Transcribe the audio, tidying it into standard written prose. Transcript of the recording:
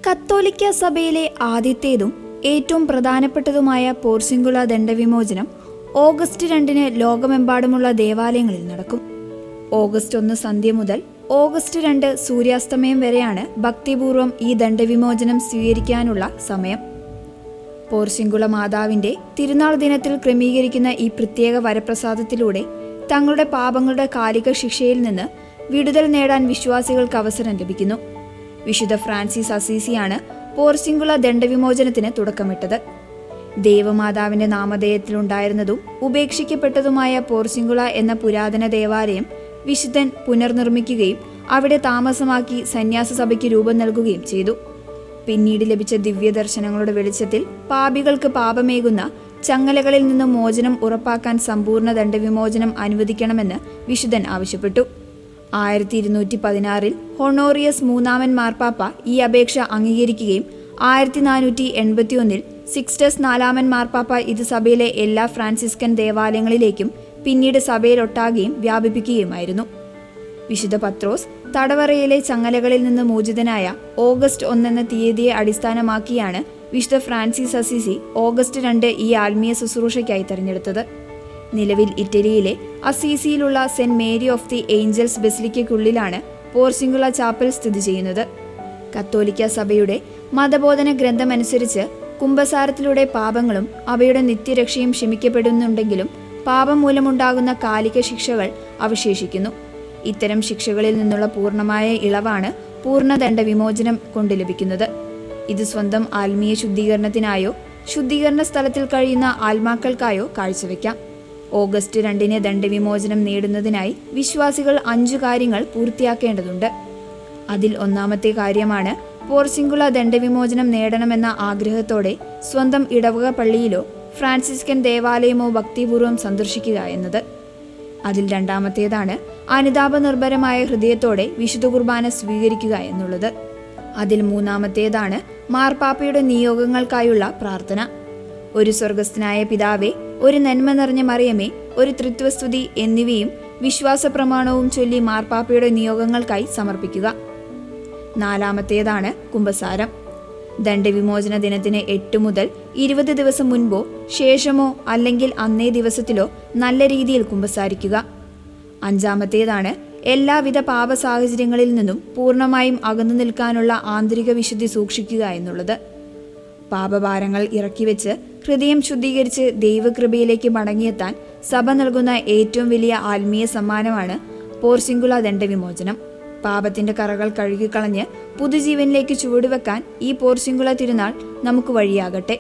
കത്തോലിക്ക സഭയിലെ ആദ്യത്തേതും ഏറ്റവും പ്രധാനപ്പെട്ടതുമായ പോർസിംഗുല ദണ്ഡവിമോചനം ഓഗസ്റ്റ് 2 ലോകമെമ്പാടുമുള്ള ദേവാലയങ്ങളിൽ നടക്കും. ഓഗസ്റ്റ് 1 സന്ധ്യ മുതൽ ഓഗസ്റ്റ് 2 സൂര്യാസ്തമയം വരെയാണ് ഭക്തിപൂർവം ഈ ദണ്ഡവിമോചനം സ്വീകരിക്കാനുള്ള സമയം. പോർസിംഗുല മാതാവിന്റെ തിരുനാൾ ദിനത്തിൽ ക്രമീകരിക്കുന്ന ഈ പ്രത്യേക വരപ്രസാദത്തിലൂടെ തങ്ങളുടെ പാപങ്ങളുടെ കാലിക ശിക്ഷയിൽ നിന്ന് വിടുതൽ നേടാൻ വിശ്വാസികൾക്ക് അവസരം ലഭിക്കുന്നു. വിശുദ്ധ ഫ്രാൻസിസ് അസീസിയാണ് പോർസിംഗുല ദണ്ഡവിമോചനത്തിന് തുടക്കമിട്ടത്. ദേവമാതാവിന്റെ നാമധേയത്തിലുണ്ടായിരുന്നതും ഉപേക്ഷിക്കപ്പെട്ടതുമായ പോർസിംഗുല എന്ന പുരാതന ദേവാലയം വിശുദ്ധൻ പുനർനിർമ്മിക്കുകയും അവിടെ താമസമാക്കി സന്യാസ സഭയ്ക്ക് രൂപം നൽകുകയും ചെയ്തു. പിന്നീട് ലഭിച്ച ദിവ്യദർശനങ്ങളുടെ വെളിച്ചത്തിൽ പാപികൾക്ക് പാപമേകുന്ന ചങ്ങലകളിൽ നിന്ന് മോചനം ഉറപ്പാക്കാൻ സമ്പൂർണ്ണ ദണ്ഡവിമോചനം അനുവദിക്കണമെന്ന് വിശുദ്ധൻ ആവശ്യപ്പെട്ടു. 1216 ഹൊണോറിയസ് മൂന്നാമൻ മാർപ്പാപ്പ ഈ അപേക്ഷ അംഗീകരിക്കുകയും 1481 സിക്സ്റ്റസ് നാലാമൻ മാർപ്പാപ്പ ഇത് സഭയിലെ എല്ലാ ഫ്രാൻസിസ്കൻ ദേവാലയങ്ങളിലേക്കും പിന്നീട് സഭയിലൊട്ടാകെയും വ്യാപിപ്പിക്കുകയുമായിരുന്നു. വിശുദ്ധ പത്രോസ് തടവറയിലെ ചങ്ങലകളിൽ നിന്ന് മോചിതനായ ഓഗസ്റ്റ് 1 എന്ന തീയതിയെ അടിസ്ഥാനമാക്കിയാണ് വിശുദ്ധ ഫ്രാൻസിസ് അസീസി ഓഗസ്റ്റ് 2 ഈ ആത്മീയ ശുശ്രൂഷയ്ക്കായി തെരഞ്ഞെടുത്തത്. നിലവിൽ ഇറ്റലിയിലെ അസീസിയിലുള്ള Saint Mary of the Angels ബസിലിക്കയ്ക്കുള്ളിലാണ് പോർസിംഗുല ചാപ്പൽ സ്ഥിതി ചെയ്യുന്നത്. കത്തോലിക്ക സഭയുടെ മതബോധന ഗ്രന്ഥമനുസരിച്ച് കുമ്പസാരത്തിലൂടെ പാപങ്ങളും അവയുടെ നിത്യരക്ഷയും ക്ഷമിക്കപ്പെടുന്നുണ്ടെങ്കിലും പാപം മൂലമുണ്ടാകുന്ന കാലിക ശിക്ഷകൾ അവശേഷിക്കുന്നു. ഇത്തരം ശിക്ഷകളിൽ നിന്നുള്ള പൂർണ്ണമായ ഇളവാണ് പൂർണ്ണദണ്ഡ വിമോചനം കൊണ്ട് ലഭിക്കുന്നത്. ഇത് സ്വന്തം ആത്മീയ ശുദ്ധീകരണത്തിനായോ ശുദ്ധീകരണ സ്ഥലത്തിൽ കഴിയുന്ന ആത്മാക്കൾക്കായോ കാഴ്ചവെക്കാം. ഓഗസ്റ്റ് 2 ദണ്ഡവിമോചനം നേടുന്നതിനായി വിശ്വാസികൾ 5 കാര്യങ്ങൾ പൂർത്തിയാക്കേണ്ടതുണ്ട്. അതിൽ ഒന്നാമത്തെ കാര്യമാണ് പോർസിംഗുല ദണ്ഡവിമോചനം നേടണമെന്ന ആഗ്രഹത്തോടെ സ്വന്തം ഇടവക പള്ളിയിലോ ഫ്രാൻസിസ്കൻ ദേവാലയമോ ഭക്തിപൂർവ്വം സന്ദർശിക്കുക എന്നത്. അതിൽ രണ്ടാമത്തേതാണ് അനുതാപനിർഭരമായ ഹൃദയത്തോടെ വിശുദ്ധ കുർബാന സ്വീകരിക്കുക എന്നുള്ളത്. അതിൽ മൂന്നാമത്തേതാണ് മാർപ്പാപ്പയുടെ നിയോഗങ്ങൾക്കായുള്ള പ്രാർത്ഥന. ഒരു സ്വർഗസ്ഥനായ പിതാവേ, ഒരു നന്മ നിറഞ്ഞ മറിയമേ, ഒരു ത്രിത്വസ്തുതി എന്നിവയും വിശ്വാസ പ്രമാണവും ചൊല്ലി മാർപ്പാപ്പയുടെ നിയോഗങ്ങൾക്കായി സമർപ്പിക്കുക. നാലാമത്തേതാണ് കുമ്പസാരം. ദണ്ഡവിമോചന ദിനത്തിന് 8 മുതൽ 20 ദിവസം മുൻപോ ശേഷമോ അല്ലെങ്കിൽ അന്നേ ദിവസത്തിലോ നല്ല രീതിയിൽ കുമ്പസാരിക്കുക. അഞ്ചാമത്തേതാണ് എല്ലാവിധ പാപ സാഹചര്യങ്ങളിൽ നിന്നും പൂർണ്ണമായും അകന്നു നിൽക്കാനുള്ള ആന്തരിക വിശുദ്ധി സൂക്ഷിക്കുക എന്നുള്ളത്. പാപഭാരങ്ങൾ ഇറക്കിവെച്ച് ഹൃദയം ശുദ്ധീകരിച്ച് ദൈവകൃപയിലേക്ക് മടങ്ങിയെത്താൻ സഭ നൽകുന്ന ഏറ്റവും വലിയ ആത്മീയ സമ്മാനമാണ് പോർസിംഗുല ദണ്ഡവിമോചനം. പാപത്തിന്റെ കറകൾ കഴുകിക്കളഞ്ഞ് പുതുജീവനിലേക്ക് ചുവടുവെക്കാൻ ഈ പോർസിംഗുല തിരുനാൾ നമുക്ക് വഴിയാകട്ടെ.